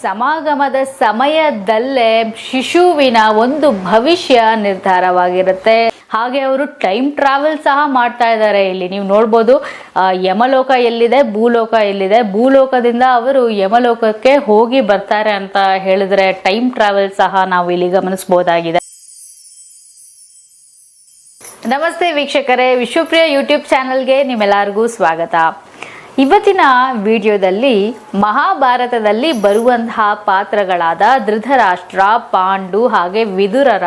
ಸಮಾಗಮದ ಸಮಯದಲ್ಲೇ ಶಿಶುವಿನ ಒಂದು ಭವಿಷ್ಯ ನಿರ್ಧಾರವಾಗಿರುತ್ತೆ. ಹಾಗೆ ಅವರು ಟೈಮ್ ಟ್ರಾವೆಲ್ ಸಹ ಮಾಡ್ತಾ ಇದ್ದಾರೆ. ಇಲ್ಲಿ ನೀವು ನೋಡ್ಬೋದು, ಯಮಲೋಕ ಎಲ್ಲಿದೆ, ಭೂಲೋಕ ಎಲ್ಲಿದೆ, ಭೂಲೋಕದಿಂದ ಅವರು ಯಮಲೋಕಕ್ಕೆ ಹೋಗಿ ಬರ್ತಾರೆ ಅಂತ ಹೇಳಿದ್ರೆ ಟೈಮ್ ಟ್ರಾವೆಲ್ ಸಹ ನಾವು ಇಲ್ಲಿ ಗಮನಿಸಬಹುದಾಗಿದೆ. ನಮಸ್ತೆ ವೀಕ್ಷಕರೇ, ವಿಶ್ವಪ್ರಿಯ ಯೂಟ್ಯೂಬ್ ಚಾನಲ್ಗೆ ನಿಮ್ಮೆಲ್ಲರಿಗೂ ಸ್ವಾಗತ. ಇವತ್ತಿನ ವಿಡಿಯೋದಲ್ಲಿ ಮಹಾಭಾರತದಲ್ಲಿ ಬರುವಂತಹ ಪಾತ್ರಗಳಾದ ಧೃತರಾಷ್ಟ್ರ, ಪಾಂಡು ಹಾಗೆ ವಿದುರರ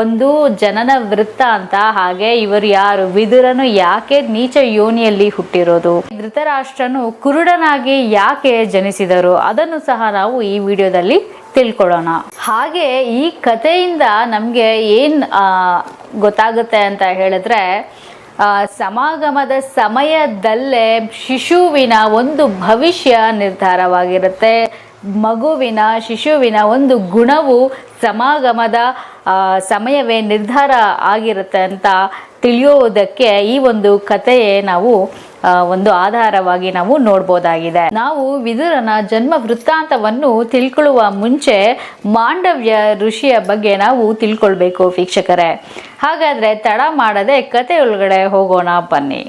ಒಂದು ಜನನ ವೃತ್ತ ಅಂತ, ಹಾಗೆ ಇವರು ಯಾರು, ವಿದುರನು ಯಾಕೆ ನೀಚ ಯೋನಿಯಲ್ಲಿ ಹುಟ್ಟಿರೋದು, ಧೃತರಾಷ್ಟ್ರನು ಕುರುಡನಾಗಿ ಯಾಕೆ ಜನಿಸಿದರು, ಅದನ್ನು ಸಹ ನಾವು ಈ ವಿಡಿಯೋದಲ್ಲಿ ತಿಳ್ಕೊಳ್ಳೋಣ. ಹಾಗೆ ಈ ಕಥೆಯಿಂದ ನಮಗೆ ಏನ್ ಗೊತ್ತಾಗುತ್ತೆ ಅಂತ ಹೇಳಿದ್ರೆ, ಸಮಾಗಮದ ಸಮಯದಲ್ಲೇ ಶಿಶುವಿನ ಒಂದು ಭವಿಷ್ಯ ನಿರ್ಧಾರವಾಗಿರುತ್ತೆ. ಶಿಶುವಿನ ಒಂದು ಗುಣವು ಸಮಾಗಮದ ಸಮಯವೇ ನಿರ್ಧಾರ ಆಗಿರುತ್ತೆ ಅಂತ ತಿಳಿಯೋದಕ್ಕೆ ಈ ಒಂದು ಕಥೆಯೇ ನಾವು ಒಂದು ಆಧಾರವಾಗಿ ನಾವು ನೋಡ್ಬೋದಾಗಿದೆ. ನಾವು ವಿದುರನ ಜನ್ಮ ವೃತ್ತಾಂತವನ್ನು ತಿಳ್ಕೊಳ್ಳುವ ಮುಂಚೆ ಮಾಂಡವ್ಯ ಋಷಿಯ ಬಗ್ಗೆ ನಾವು ತಿಳ್ಕೊಳ್ಬೇಕು ವೀಕ್ಷಕರೇ. ಹಾಗಾದ್ರೆ ತಡ ಮಾಡದೆ ಕಥೆಯೊಳಗಡೆ ಹೋಗೋಣ ಬನ್ನಿ.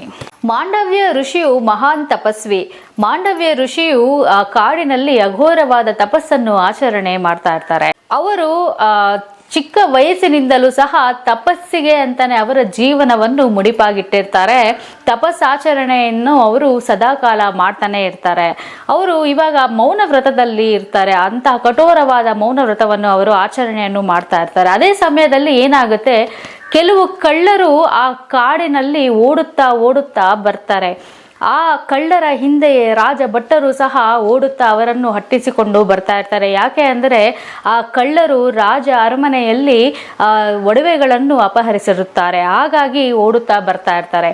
ಮಾಂಡವ್ಯ ಋಷಿಯು ಮಹಾನ್ ತಪಸ್ವಿ. ಮಾಂಡವ್ಯ ಋಷಿಯು ಕಾಡಿನಲ್ಲಿ ಅಘೋರವಾದ ತಪಸ್ಸನ್ನು ಆಚರಣೆ ಮಾಡ್ತಾ ಇರ್ತಾರೆ. ಅವರು ಚಿಕ್ಕ ವಯಸ್ಸಿನಿಂದಲೂ ಸಹ ತಪಸ್ಸಿಗೆ ಅಂತಾನೆ ಅವರ ಜೀವನವನ್ನು ಮುಡಿಪಾಗಿಟ್ಟಿರ್ತಾರೆ. ತಪಸ್ಸಾಚರಣೆಯನ್ನು ಅವರು ಸದಾಕಾಲ ಮಾಡ್ತಾನೆ ಇರ್ತಾರೆ. ಅವರು ಇವಾಗ ಮೌನ ವ್ರತದಲ್ಲಿ ಇರ್ತಾರೆ. ಅಂತಹ ಕಠೋರವಾದ ಮೌನ ವ್ರತವನ್ನು ಅವರು ಆಚರಣೆಯನ್ನು ಮಾಡ್ತಾ ಇರ್ತಾರೆ. ಅದೇ ಸಮಯದಲ್ಲಿ ಏನಾಗುತ್ತೆ, ಕೆಲವು ಕಳ್ಳರು ಆ ಕಾಡಿನಲ್ಲಿ ಓಡುತ್ತಾ ಬರ್ತಾರೆ. ಆ ಕಳ್ಳರ ಹಿಂದೆ ರಾಜ ಭಟ್ಟರು ಸಹ ಓಡುತ್ತಾ ಅವರನ್ನು ಹಟ್ಟಿಸಿಕೊಂಡು ಬರ್ತಾ ಇರ್ತಾರೆ. ಯಾಕೆ ಅಂದರೆ ಆ ಕಳ್ಳರು ರಾಜ ಅರಮನೆಯಲ್ಲಿ ಒಡವೆಗಳನ್ನು ಅಪಹರಿಸಿರುತ್ತಾರೆ. ಹಾಗಾಗಿ ಓಡುತ್ತಾ ಬರ್ತಾ ಇರ್ತಾರೆ.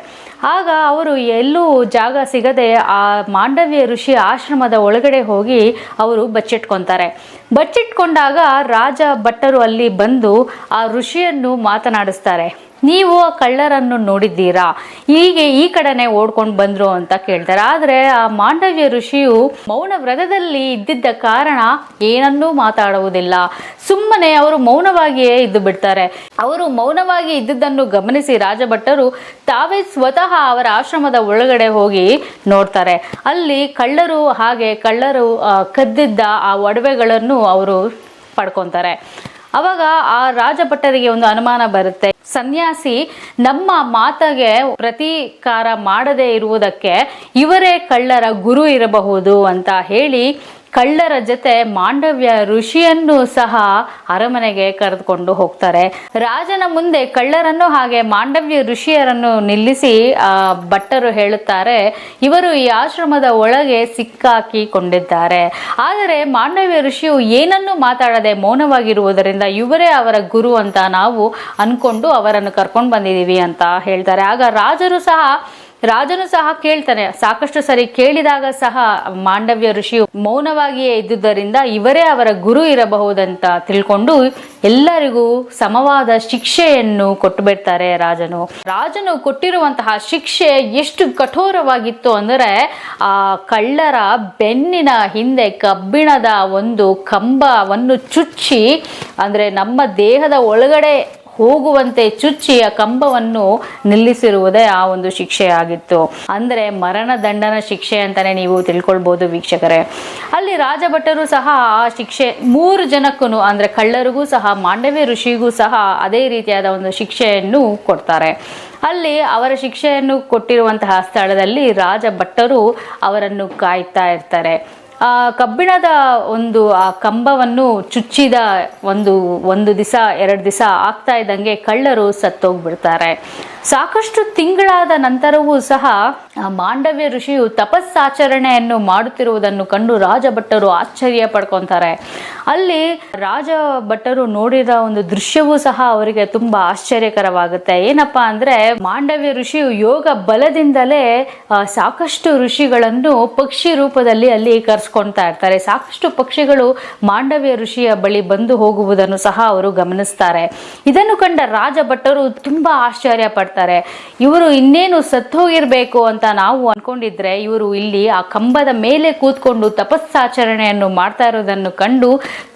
ಆಗ ಅವರು ಎಲ್ಲೂ ಜಾಗ ಸಿಗದೆ ಆ ಮಾಂಡವ್ಯ ಋಷಿ ಆಶ್ರಮದ ಒಳಗಡೆ ಹೋಗಿ ಅವರು ಬಚ್ಚಿಟ್ಕೊತಾರೆ. ಬಚ್ಚಿಟ್ಕೊಂಡಾಗ ರಾಜ ಭಟ್ಟರು ಅಲ್ಲಿ ಬಂದು ಆ ಋಷಿಯನ್ನು ಮಾತನಾಡಿಸ್ತಾರೆ. ನೀವು ಆ ಕಳ್ಳರನ್ನು ನೋಡಿದ್ದೀರಾ, ಹೀಗೆ ಈ ಕಡೆನೆ ಓಡ್ಕೊಂಡು ಬಂದ್ರು ಅಂತ ಕೇಳ್ತಾರೆ. ಆದ್ರೆ ಆ ಮಾಂಡವ್ಯ ಋಷಿಯು ಮೌನ ವ್ರತದಲ್ಲಿ ಇದ್ದಿದ್ದ ಕಾರಣ ಏನನ್ನೂ ಮಾತಾಡುವುದಿಲ್ಲ. ಸುಮ್ಮನೆ ಅವರು ಮೌನವಾಗಿಯೇ ಇದ್ದು ಬಿಡ್ತಾರೆ. ಅವರು ಮೌನವಾಗಿ ಇದ್ದುದನ್ನು ಗಮನಿಸಿ ರಾಜಭಟ್ಟರು ತಾವೇ ಸ್ವತಃ ಅವರ ಆಶ್ರಮದ ಒಳಗಡೆ ಹೋಗಿ ನೋಡ್ತಾರೆ. ಅಲ್ಲಿ ಕಳ್ಳರು ಕದ್ದಿದ್ದ ಆ ಒಡವೆಗಳನ್ನು ಅವರು ಪಡ್ಕೊಂತಾರೆ. ಅವಾಗ ಆ ರಾಜಭಟ್ಟರಿಗೆ ಒಂದು ಅನುಮಾನ ಬರುತ್ತೆ, ಸನ್ಯಾಸಿ ನಮ್ಮ ಮಾತಿಗೆ ಪ್ರತೀಕಾರ ಮಾಡದೇ ಇರುವುದಕ್ಕೆ ಇವರೇ ಕಳ್ಳರ ಗುರು ಇರಬಹುದು ಅಂತ ಹೇಳಿ ಕಳ್ಳರ ಜೊತೆ ಮಾಂಡವ್ಯ ಋಷಿಯನ್ನು ಸಹ ಅರಮನೆಗೆ ಕರೆದುಕೊಂಡು ಹೋಗ್ತಾರೆ. ರಾಜನ ಮುಂದೆ ಕಳ್ಳರನ್ನು ಹಾಗೆ ಮಾಂಡವ್ಯ ಋಷಿಯರನ್ನು ನಿಲ್ಲಿಸಿ ಭಟ್ಟರು ಹೇಳುತ್ತಾರೆ, ಇವರು ಈ ಆಶ್ರಮದ ಒಳಗೆ ಸಿಕ್ಕಾಕಿಕೊಂಡಿದ್ದಾರೆ. ಆದರೆ ಮಾಂಡವ್ಯ ಋಷಿಯು ಏನನ್ನೂ ಮಾತಾಡದೆ ಮೌನವಾಗಿರುವುದರಿಂದ ಇವರೇ ಅವರ ಗುರು ಅಂತ ನಾವು ಅನ್ಕೊಂಡು ಅವರನ್ನು ಕರ್ಕೊಂಡು ಬಂದಿದ್ದೀವಿ ಅಂತ ಹೇಳ್ತಾರೆ. ಆಗ ರಾಜನು ಸಹ ಕೇಳ್ತಾನೆ. ಸಾಕಷ್ಟು ಸರಿ ಕೇಳಿದಾಗ ಸಹ ಮಾಂಡವ್ಯ ಋಷಿಯು ಮೌನವಾಗಿಯೇ ಇದ್ದುದರಿಂದ ಇವರೇ ಅವರ ಗುರು ಇರಬಹುದಂತ ತಿಳ್ಕೊಂಡು ಎಲ್ಲರಿಗೂ ಸಮವಾದ ಶಿಕ್ಷೆಯನ್ನು ಕೊಟ್ಟು ಬಿಡ್ತಾರೆ ರಾಜನು ಕೊಟ್ಟಿರುವಂತಹ ಶಿಕ್ಷೆ ಎಷ್ಟು ಕಠೋರವಾಗಿತ್ತು ಅಂದರೆ, ಆ ಕಳ್ಳರ ಬೆನ್ನಿನ ಹಿಂದೆ ಕಬ್ಬಿಣದ ಒಂದು ಕಂಬವನ್ನು ಚುಚ್ಚಿ, ಅಂದ್ರೆ ನಮ್ಮ ದೇಹದ ಒಳಗಡೆ ಹೋಗುವಂತೆ ಚುಚ್ಚಿ ಆ ಕಂಬವನ್ನು ನಿಲ್ಲಿಸಿರುವುದೇ ಆ ಒಂದು ಶಿಕ್ಷೆಯಾಗಿತ್ತು. ಅಂದ್ರೆ ಮರಣದಂಡನ ಶಿಕ್ಷೆ ಅಂತಾನೆ ನೀವು ತಿಳ್ಕೊಳ್ಬಹುದು ವೀಕ್ಷಕರೇ. ಅಲ್ಲಿ ರಾಜಭಟ್ಟರು ಸಹ ಆ ಶಿಕ್ಷೆ 3 ಜನಕ್ಕೂ, ಅಂದ್ರೆ ಕಳ್ಳರಿಗೂ ಸಹ ಮಾಂಡವ್ಯ ಋಷಿಗೂ ಸಹ ಅದೇ ರೀತಿಯಾದ ಒಂದು ಶಿಕ್ಷೆಯನ್ನು ಕೊಡ್ತಾರೆ. ಅಲ್ಲಿ ಅವರ ಶಿಕ್ಷೆಯನ್ನು ಕೊಟ್ಟಿರುವಂತಹ ಸ್ಥಳದಲ್ಲಿ ರಾಜಭಟ್ಟರು ಅವರನ್ನು ಕಾಯ್ತಾ ಇರ್ತಾರೆ. ಕಬ್ಬಿಣದ ಆ ಕಂಬವನ್ನು ಚುಚ್ಚಿದ ಒಂದು ದಿವಸ 2 ದಿವಸ ಆಗ್ತಾ ಇದ್ದಂಗೆ ಕಳ್ಳರು ಸತ್ತೋಗ್ಬಿಡ್ತಾರೆ. ಸಾಕಷ್ಟು ತಿಂಗಳಾದ ನಂತರವೂ ಸಹ ಮಾಂಡವ್ಯ ಋಷಿಯು ತಪಸ್ಸಾಚರಣೆಯನ್ನು ಮಾಡುತ್ತಿರುವುದನ್ನು ಕಂಡು ರಾಜಭಟ್ಟರು ಆಶ್ಚರ್ಯ ಪಡ್ಕೊಂತಾರೆ. ಅಲ್ಲಿ ರಾಜಭಟ್ಟರು ನೋಡಿದ ಒಂದು ದೃಶ್ಯವೂ ಸಹ ಅವರಿಗೆ ತುಂಬಾ ಆಶ್ಚರ್ಯಕರವಾಗುತ್ತೆ. ಏನಪ್ಪಾ ಅಂದ್ರೆ, ಮಾಂಡವ್ಯ ಋಷಿಯು ಯೋಗ ಬಲದಿಂದಲೇ ಸಾಕಷ್ಟು ಋಷಿಗಳನ್ನು ಪಕ್ಷಿ ರೂಪದಲ್ಲಿ ಅಲ್ಲಿ ಕರ್ಸ್ಕೊಳ್ತಾ ಇರ್ತಾರೆ. ಸಾಕಷ್ಟು ಪಕ್ಷಿಗಳು ಮಾಂಡವ್ಯ ಋಷಿಯ ಬಳಿ ಬಂದು ಹೋಗುವುದನ್ನು ಸಹ ಅವರು ಗಮನಿಸ್ತಾರೆ. ಇದನ್ನು ಕಂಡ ರಾಜಭಟ್ಟರು ತುಂಬಾ ಆಶ್ಚರ್ಯ ಪಡ್ತಾರೆ. ಪಡ್ತಾರೆ. ಇವರು ಇನ್ನೇನು ಸತ್ತೋಗಿರ್ಬೇಕು ಅಂತ ನಾವು ಅನ್ಕೊಂಡಿದ್ರೆ ಇವರು ಇಲ್ಲಿ ಆ ಕಂಬದ ಮೇಲೆ ಕೂತ್ಕೊಂಡು ತಪಸ್ಸಾಚರಣೆಯನ್ನು ಮಾಡ್ತಾ ಇರೋದನ್ನು ಕಂಡು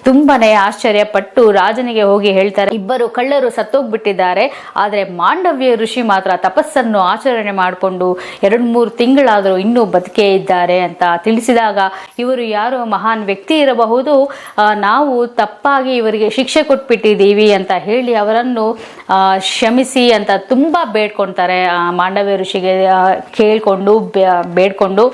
ತುಂಬಾನೇ ಆಶ್ಚರ್ಯಪಟ್ಟು ರಾಜನಿಗೆ ಹೋಗಿ ಹೇಳ್ತಾರೆ, ಇಬ್ಬರು ಕಳ್ಳರು ಸತ್ತೋಗ್ಬಿಟ್ಟಿದ್ದಾರೆ, ಆದರೆ ಮಾಂಡವ್ಯ ಋಷಿ ಮಾತ್ರ ತಪಸ್ಸನ್ನು ಆಚರಣೆ ಮಾಡಿಕೊಂಡು 2-3 ತಿಂಗಳಾದರೂ ಇನ್ನೂ ಬದುಕೇ ಇದ್ದಾರೆ ಅಂತ ತಿಳಿಸಿದಾಗ, ಇವರು ಯಾರೋ ಮಹಾನ್ ವ್ಯಕ್ತಿ ಇರಬಹುದು, ನಾವು ತಪ್ಪಾಗಿ ಇವರಿಗೆ ಶಿಕ್ಷೆ ಕೊಟ್ಬಿಟ್ಟಿದ್ದೀವಿ ಅಂತ ಹೇಳಿ ಅವರನ್ನು ಕ್ಷಮಿಸಿ ಅಂತ ತುಂಬಾ ಬೇಡ್ಕೊಳ್ತಾರೆ. ಮಾಂಡವ್ಯ ಋಷಿಗೆ ಕೇಳ್ಕೊಂಡು ಬೇಡ್ಕೊಂಡು,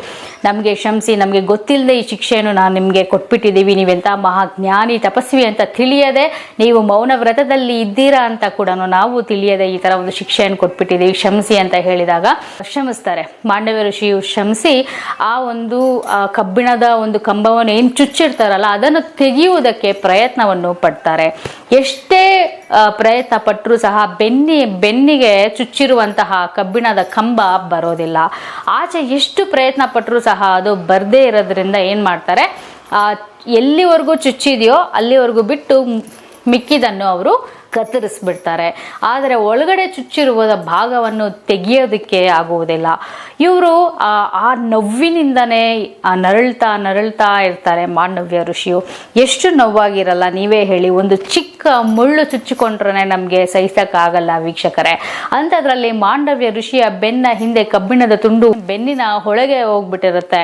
ನಮಗೆ ಕ್ಷಮಿಸಿ, ನಮಗೆ ಗೊತ್ತಿಲ್ಲದೆ ಈ ಶಿಕ್ಷೆಯನ್ನು ನಾನು ನಿಮಗೆ ಕೊಟ್ಬಿಟ್ಟಿದ್ದೀವಿ, ನೀವೆಂತ ಮಹಾಜ್ಞಾನಿ ತಪಸ್ವಿ ಅಂತ ತಿಳಿಯದೆ ನೀವು ಮೌನ ವ್ರತದಲ್ಲಿ ಇದ್ದೀರಾ ಅಂತ ಕೂಡ ನಾವು ತಿಳಿಯದೆ ಈ ತರ ಒಂದು ಶಿಕ್ಷೆಯನ್ನು ಕೊಟ್ಬಿಟ್ಟಿದ್ದೀವಿ, ಕ್ಷಮಿಸಿ ಅಂತ ಹೇಳಿದಾಗ ಕ್ಷಮಿಸ್ತಾರೆ. ಮಾಂಡವ್ಯ ಋಷಿಯು ಕ್ಷಮಿಸಿ ಆ ಒಂದು ಕಬ್ಬಿಣದ ಒಂದು ಕಂಬವನ್ನು ಏನು ಚುಚ್ಚಿರ್ತಾರಲ್ಲ ಅದನ್ನು ತೆಗೆಯುವುದಕ್ಕೆ ಪ್ರಯತ್ನವನ್ನು ಪಡ್ತಾರೆ. ಎಷ್ಟೇ ಪ್ರಯತ್ನ ಪಟ್ಟರೂ ಸಹ ಬೆನ್ನಿಗೆ ಚುಚ್ಚಿರುವಂತಹ ಕಬ್ಬಿಣದ ಕಂಬ ಬರೋದಿಲ್ಲ. ಆಚೆ ಎಷ್ಟು ಪ್ರಯತ್ನ ಪಟ್ಟರೂ ಸಹ ಅದು ಬರದೇ ಇರೋದ್ರಿಂದ ಏನು ಮಾಡ್ತಾರೆ, ಎಲ್ಲಿವರೆಗೂ ಚುಚ್ಚಿದೆಯೋ ಅಲ್ಲಿವರೆಗೂ ಬಿಟ್ಟು ಮಿಕ್ಕಿದನ್ನು ಅವರು ಕತ್ತರಿಸ್ಬಿಡ್ತಾರೆ. ಆದರೆ ಒಳಗಡೆ ಚುಚ್ಚಿರುವ ಭಾಗವನ್ನು ತೆಗೆಯೋದಕ್ಕೆ ಆಗುವುದಿಲ್ಲ. ಇವರು ಆ ನೋವಿನಿಂದನೇ ನರಳ್ತಾ ಇರ್ತಾರೆ. ಮಾಂಡವ್ಯ ಋಷಿಯು ಎಷ್ಟು ನೋವಾಗಿರಲ್ಲ ನೀವೇ ಹೇಳಿ, ಒಂದು ಚಿಕ್ಕ ಮುಳ್ಳು ಚುಚ್ಚಿಕೊಂಡ್ರೆ ನಮಗೆ ಸಹಿಸಕ್ಕಾಗಲ್ಲ ವೀಕ್ಷಕರೇ. ಅಂಥದ್ರಲ್ಲಿ ಮಾಂಡವ್ಯ ಋಷಿಯ ಬೆನ್ನ ಹಿಂದೆ ಕಬ್ಬಿಣದ ತುಂಡು ಬೆನ್ನಿನ ಒಳಗೆ ಹೋಗ್ಬಿಟ್ಟಿರುತ್ತೆ.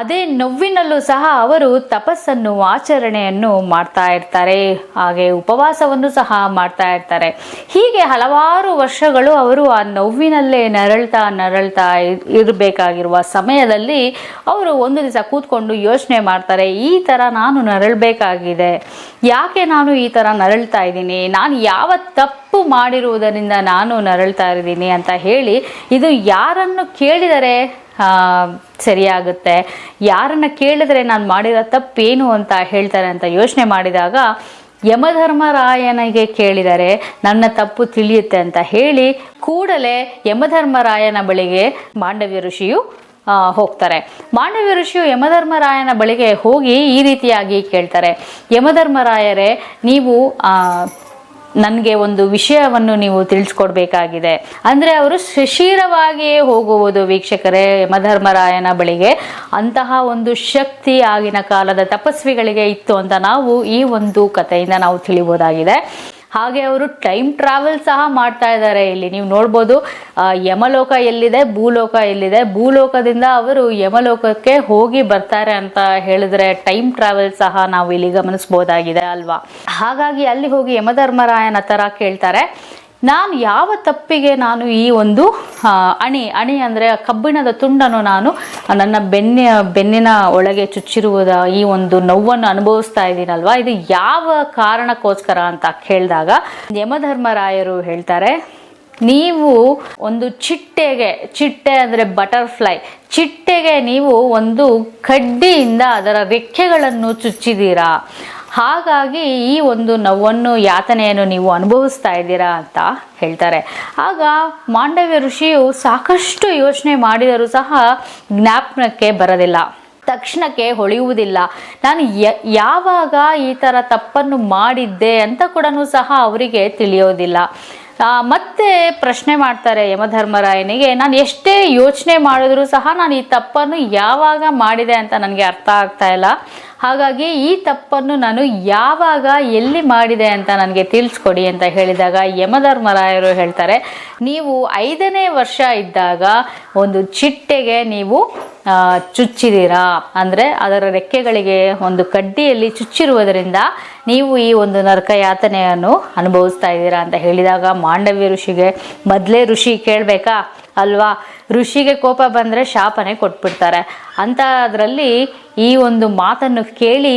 ಅದೇ ನೋವಿನಲ್ಲೂ ಸಹ ಅವರು ತಪಸ್ಸನ್ನು ಆಚರಣೆಯನ್ನು ಮಾಡ್ತಾ ಇರ್ತಾರೆ, ಹಾಗೆ ಉಪವಾಸವನ್ನು ಸಹ ಮಾಡ್ತಾ ಇರ್ತಾರೆ. ಹೀಗೆ ಹಲವಾರು ವರ್ಷಗಳು ಅವರು ಆ ನೋವಿನಲ್ಲೇ ನರಳ್ತಾ ಇರಬೇಕಾಗಿರುವ ಸಮಯದಲ್ಲಿ ಅವರು ಒಂದು ದಿವಸ ಕೂತ್ಕೊಂಡು ಯೋಚನೆ ಮಾಡ್ತಾರೆ, ಈ ತರ ನಾನು ನರಳಬೇಕಾಗಿದೆ, ಯಾಕೆ ನಾನು ಈ ತರ ನರಳ್ತಾ ಇದ್ದೀನಿ, ನಾನು ಯಾವ ತಪ್ಪು ಮಾಡಿರುವುದರಿಂದ ನಾನು ನರಳ್ತಾ ಇದ್ದೀನಿ ಅಂತ ಹೇಳಿ, ಇದು ಯಾರನ್ನು ಕೇಳಿದರೆ ಸರಿಯಾಗುತ್ತೆ, ಯಾರನ್ನ ಕೇಳಿದ್ರೆ ನಾನು ಮಾಡಿರೋ ತಪ್ಪೇನು ಅಂತ ಹೇಳ್ತಾರೆ ಅಂತ ಯೋಚನೆ ಮಾಡಿದಾಗ ಯಮಧರ್ಮರಾಯನಿಗೆ ಕೇಳಿದರೆ ನನ್ನ ತಪ್ಪು ತಿಳಿಯುತ್ತೆ ಅಂತ ಹೇಳಿ ಕೂಡಲೇ ಯಮಧರ್ಮರಾಯನ ಬಳಿಗೆ ಮಾಂಡವ್ಯ ಋಷಿಯು ಹೋಗ್ತಾರೆ. ಮಾಂಡವ್ಯ ಋಷಿಯು ಯಮಧರ್ಮರಾಯನ ಬಳಿಗೆ ಹೋಗಿ ಈ ರೀತಿಯಾಗಿ ಕೇಳ್ತಾರೆ, ಯಮಧರ್ಮರಾಯರೇ, ನೀವು ನನಗೆ ಒಂದು ವಿಷಯವನ್ನು ನೀವು ತಿಳಿಸ್ಕೊಡ್ಬೇಕಾಗಿದೆ. ಅಂದರೆ ಅವರು ಶಿಶಿರವಾಗಿಯೇ ಹೋಗುವುದು ವೀಕ್ಷಕರೇ ಯಮಧರ್ಮರಾಯನ ಬಳಿಗೆ. ಅಂತಹ ಒಂದು ಶಕ್ತಿ ಆಗಿನ ಕಾಲದ ತಪಸ್ವಿಗಳಿಗೆ ಇತ್ತು ಅಂತ ನಾವು ಈ ಒಂದು ಕಥೆಯಿಂದ ನಾವು ತಿಳಿಬಹುದಾಗಿದೆ. ಹಾಗೆ ಅವರು ಟೈಮ್ ಟ್ರಾವೆಲ್ ಸಹ ಮಾಡ್ತಾ ಇದ್ದಾರೆ. ಇಲ್ಲಿ ನೀವು ನೋಡ್ಬೋದು, ಯಮಲೋಕ ಎಲ್ಲಿದೆ, ಭೂಲೋಕ ಎಲ್ಲಿದೆ, ಭೂಲೋಕದಿಂದ ಅವರು ಯಮಲೋಕಕ್ಕೆ ಹೋಗಿ ಬರ್ತಾರೆ ಅಂತ ಹೇಳಿದ್ರೆ ಟೈಮ್ ಟ್ರಾವೆಲ್ ಸಹ ನಾವು ಇಲ್ಲಿ ಗಮನಿಸಬಹುದಾಗಿದೆ ಅಲ್ವಾ. ಹಾಗಾಗಿ ಅಲ್ಲಿ ಹೋಗಿ ಯಮಧರ್ಮರಾಯನ ಹತ್ರ ಕೇಳ್ತಾರೆ, ನಾನು ಯಾವ ತಪ್ಪಿಗೆ ನಾನು ಈ ಒಂದು ಅಣಿ ಅಂದರೆ ಕಬ್ಬಿಣದ ತುಂಡನ್ನು ನಾನು ನನ್ನ ಬೆನ್ನಿನ ಒಳಗೆ ಚುಚ್ಚಿರುವುದ ಈ ಒಂದು ನೋವನ್ನು ಅನುಭವಿಸ್ತಾ ಇದ್ದೀನಲ್ವಾ, ಇದು ಯಾವ ಕಾರಣಕ್ಕೋಸ್ಕರ ಅಂತ ಕೇಳಿದಾಗ ಯಮಧರ್ಮರಾಯರು ಹೇಳ್ತಾರೆ, ನೀವು ಒಂದು ಚಿಟ್ಟೆ ಅಂದರೆ ಬಟರ್ಫ್ಲೈ ಚಿಟ್ಟೆಗೆ ನೀವು ಒಂದು ಕಡ್ಡಿಯಿಂದ ಅದರ ರೆಕ್ಕೆಗಳನ್ನು ಚುಚ್ಚಿದ್ದೀರಾ, ಹಾಗಾಗಿ ಈ ಒಂದು ನೋವನ್ನು ಯಾತನೆಯನ್ನು ನೀವು ಅನುಭವಿಸ್ತಾ ಇದ್ದೀರಾ ಅಂತ ಹೇಳ್ತಾರೆ. ಆಗ ಮಾಂಡವ್ಯ ಋಷಿಯು ಸಾಕಷ್ಟು ಯೋಚನೆ ಮಾಡಿದರೂ ಸಹ ಜ್ಞಾಪನಕ್ಕೆ ಬರೋದಿಲ್ಲ, ತಕ್ಷಣಕ್ಕೆ ಹೊಳೆಯುವುದಿಲ್ಲ. ನಾನು ಯಾವಾಗ ಈ ಥರ ತಪ್ಪನ್ನು ಮಾಡಿದ್ದೆ ಅಂತ ಕೂಡ ಸಹ ಅವರಿಗೆ ತಿಳಿಯೋದಿಲ್ಲ. ಮತ್ತೆ ಪ್ರಶ್ನೆ ಮಾಡ್ತಾರೆ ಯಮಧರ್ಮರಾಯನಿಗೆ, ನಾನು ಎಷ್ಟೇ ಯೋಚನೆ ಮಾಡಿದ್ರೂ ಸಹ ನಾನು ಈ ತಪ್ಪನ್ನು ಯಾವಾಗ ಮಾಡಿದೆ ಅಂತ ನನಗೆ ಅರ್ಥ ಆಗ್ತಾ ಇಲ್ಲ, ಹಾಗಾಗಿ ಈ ತಪ್ಪನ್ನು ನಾನು ಯಾವಾಗ ಎಲ್ಲಿ ಮಾಡಿದೆ ಅಂತ ನನಗೆ ತಿಳಿಸ್ಕೊಡಿ ಅಂತ ಹೇಳಿದಾಗ ಯಮಧರ್ಮರಾಯರು ಹೇಳ್ತಾರೆ, ನೀವು 5ನೇ ವರ್ಷ ಇದ್ದಾಗ ಒಂದು ಚಿಟ್ಟೆಗೆ ನೀವು ಚುಚ್ಚಿದ್ದೀರಾ, ಅಂದರೆ ಅದರ ರೆಕ್ಕೆಗಳಿಗೆ ಒಂದು ಕಡ್ಡಿಯಲ್ಲಿ ಚುಚ್ಚಿರುವುದರಿಂದ ನೀವು ಈ ಒಂದು ನರಕ ಯಾತನೆಯನ್ನು ಅನುಭವಿಸ್ತಾ ಇದ್ದೀರಾ ಅಂತ ಹೇಳಿದಾಗ ಮಾಂಡವ್ಯ ಋಷಿಗೆ, ಮೊದಲೇ ಋಷಿ ಕೇಳಬೇಕಾ ಅಲ್ವಾ, ಋಷಿಗೆ ಕೋಪ ಬಂದರೆ ಶಾಪನೆ ಕೊಟ್ಬಿಡ್ತಾರೆ ಅಂತ ಅದರಲ್ಲಿ ಈ ಒಂದು ಮಾತನ್ನು ಕೇಳಿ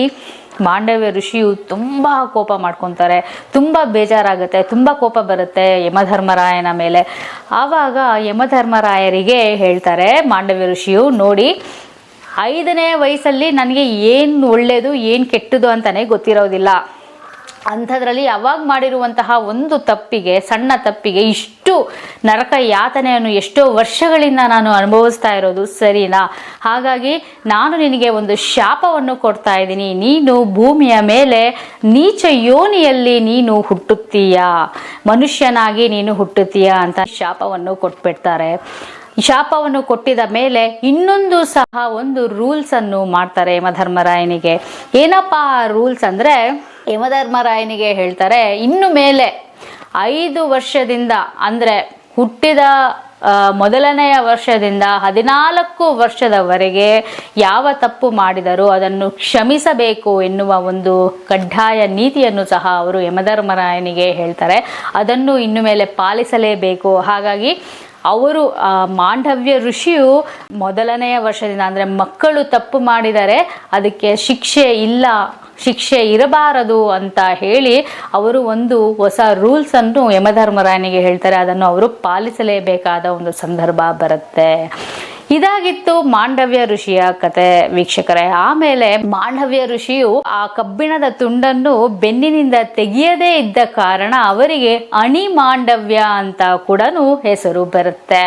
ಮಾಂಡವ್ಯ ಋಷಿಯು ತುಂಬ ಕೋಪ ಮಾಡ್ಕೊತಾರೆ, ತುಂಬ ಬೇಜಾರಾಗುತ್ತೆ, ತುಂಬ ಕೋಪ ಬರುತ್ತೆ ಯಮಧರ್ಮರಾಯನ ಮೇಲೆ. ಆವಾಗ ಯಮಧರ್ಮರಾಯರಿಗೆ ಹೇಳ್ತಾರೆ ಮಾಂಡವ್ಯ ಋಷಿಯು, ನೋಡಿ 5ನೇ ವಯಸ್ಸಲ್ಲಿ ನನಗೆ ಏನು ಒಳ್ಳೆಯದು ಏನು ಕೆಟ್ಟದು ಅಂತಲೇ ಗೊತ್ತಿರೋದಿಲ್ಲ, ಅಂಥದ್ರಲ್ಲಿ ಅವಾಗ ಮಾಡಿರುವಂತಹ ಒಂದು ತಪ್ಪಿಗೆ, ಸಣ್ಣ ತಪ್ಪಿಗೆ ಇಷ್ಟು ನರಕ ಯಾತನೆಯನ್ನು ಎಷ್ಟೋ ವರ್ಷಗಳಿಂದ ನಾನು ಅನುಭವಿಸ್ತಾ ಇರೋದು ಸರಿನಾ? ಹಾಗಾಗಿ ನಾನು ನಿನಗೆ ಒಂದು ಶಾಪವನ್ನು ಕೊಡ್ತಾ ಇದ್ದೀನಿ, ನೀನು ಭೂಮಿಯ ಮೇಲೆ ನೀಚ ಯೋನಿಯಲ್ಲಿ ನೀನು ಹುಟ್ಟುತ್ತೀಯಾ, ಮನುಷ್ಯನಾಗಿ ನೀನು ಹುಟ್ಟುತ್ತೀಯಾ ಅಂತ ಶಾಪವನ್ನು ಕೊಟ್ಬಿಡ್ತಾರೆ. ಶಾಪವನ್ನು ಕೊಟ್ಟಿದ ಮೇಲೆ ಇನ್ನೊಂದು ಸಹ ಒಂದು ರೂಲ್ಸ್ ಅನ್ನು ಮಾಡ್ತಾರೆ ಯಮಧರ್ಮರಾಯನಿಗೆ. ಏನಪ್ಪಾ ಆ ರೂಲ್ಸ್ ಅಂದ್ರೆ, ಯಮಧರ್ಮರಾಯನಿಗೆ ಹೇಳ್ತಾರೆ, ಇನ್ನು ಮೇಲೆ 5 ವರ್ಷದಿಂದ ಅಂದ್ರೆ ಹುಟ್ಟಿದ ಮೊದಲನೆಯ ವರ್ಷದಿಂದ 14 ವರ್ಷದವರೆಗೆ ಯಾವ ತಪ್ಪು ಮಾಡಿದರೂ ಅದನ್ನು ಕ್ಷಮಿಸಬೇಕು ಎನ್ನುವ ಒಂದು ಕಡ್ಡಾಯ ನೀತಿಯನ್ನು ಸಹ ಅವರು ಯಮಧರ್ಮರಾಯನಿಗೆ ಹೇಳ್ತಾರೆ. ಅದನ್ನು ಇನ್ನು ಮೇಲೆ ಪಾಲಿಸಲೇಬೇಕು. ಹಾಗಾಗಿ ಅವರು ಮಾಂಡವ್ಯ ಋಷಿಯು ಮೊದಲನೆಯ ವರ್ಷದಿಂದ ಅಂದರೆ ಮಕ್ಕಳು ತಪ್ಪು ಮಾಡಿದರೆ ಅದಕ್ಕೆ ಶಿಕ್ಷೆ ಇರಬಾರದು ಅಂತ ಹೇಳಿ ಅವರು ಒಂದು ಹೊಸ ರೂಲ್ಸ್ ಅನ್ನು ಯಮಧರ್ಮರಾಯನಿಗೆ ಹೇಳ್ತಾರೆ. ಅದನ್ನು ಅವರು ಪಾಲಿಸಲೇಬೇಕಾದ ಒಂದು ಸಂದರ್ಭ ಬರುತ್ತೆ. ಇದಾಗಿತ್ತು ಮಾಂಡವ್ಯ ಋಷಿಯ ಕತೆ ವೀಕ್ಷಕರೇ. ಆಮೇಲೆ ಮಾಂಡವ್ಯ ಋಷಿಯು ಆ ಕಬ್ಬಿಣದ ತುಂಡನ್ನು ಬೆನ್ನಿನಿಂದ ತೆಗೆಯದೇ ಇದ್ದ ಕಾರಣ ಅವರಿಗೆ ಅಣಿ ಮಾಂಡವ್ಯ ಅಂತ ಕೂಡ ಹೆಸರು ಬರುತ್ತೆ.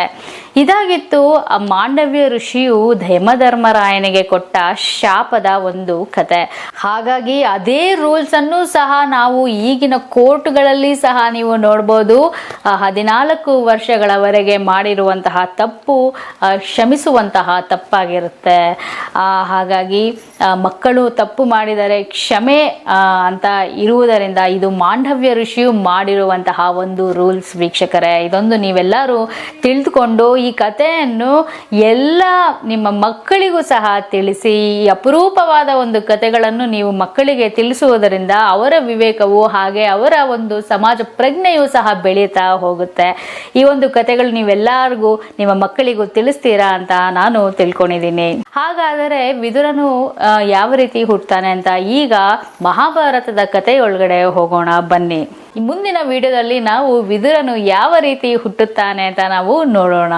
ಇದಾಗಿತ್ತು ಆ ಮಾಂಡವ್ಯ ಋಷಿಯು ಯಮಧರ್ಮರಾಯನಿಗೆ ಕೊಟ್ಟ ಶಾಪದ ಒಂದು ಕತೆ. ಹಾಗಾಗಿ ಅದೇ ರೂಲ್ಸ್ ಅನ್ನು ಸಹ ನಾವು ಈಗಿನ ಕೋರ್ಟ್ಗಳಲ್ಲಿ ಸಹ ನೀವು ನೋಡ್ಬೋದು. 14 ವರ್ಷಗಳವರೆಗೆ ಮಾಡಿರುವಂತಹ ತಪ್ಪು ಕ್ಷಮಿಸುವಂತಹ ತಪ್ಪಾಗಿರುತ್ತೆ. ಹಾಗಾಗಿ ಮಕ್ಕಳು ತಪ್ಪು ಮಾಡಿದರೆ ಕ್ಷಮೆ ಅಂತ ಇರುವುದರಿಂದ ಇದು ಮಾಂಡವ್ಯ ಋಷಿಯು ಮಾಡಿರುವಂತಹ ಒಂದು ರೂಲ್ಸ್ ವೀಕ್ಷಕರೇ. ಇದೊಂದು ನೀವೆಲ್ಲರೂ ತಿಳಿದುಕೊಂಡು ಈ ಕಥೆಯನ್ನು ಎಲ್ಲ ನಿಮ್ಮ ಮಕ್ಕಳಿಗೂ ಸಹ ತಿಳಿಸಿ. ಈ ಅಪರೂಪವಾದ ಒಂದು ಕಥೆಗಳನ್ನು ನೀವು ಮಕ್ಕಳಿಗೆ ತಿಳಿಸುವುದರಿಂದ ಅವರ ವಿವೇಕವು ಹಾಗೆ ಅವರ ಒಂದು ಸಮಾಜ ಪ್ರಜ್ಞೆಯೂ ಸಹ ಬೆಳೀತಾ ಹೋಗುತ್ತೆ. ಈ ಒಂದು ಕಥೆಗಳು ನೀವೆಲ್ಲರಿಗೂ ನಿಮ್ಮ ಮಕ್ಕಳಿಗೂ ತಿಳಿಸ್ತೀರಾ ಅಂತ ನಾನು ತಿಳ್ಕೊಂಡಿದ್ದೀನಿ. ಹಾಗಾದರೆ ವಿದುರನು ಯಾವ ರೀತಿ ಹುಟ್ಟುತ್ತಾನೆ ಅಂತ ಈಗ ಮಹಾಭಾರತದ ಕಥೆಯೊಳಗಡೆ ಹೋಗೋಣ ಬನ್ನಿ. ಮುಂದಿನ ವಿಡಿಯೋದಲ್ಲಿ ನಾವು ವಿದುರನು ಯಾವ ರೀತಿ ಹುಟ್ಟುತ್ತಾನೆ ಅಂತ ನಾವು ನೋಡೋಣ.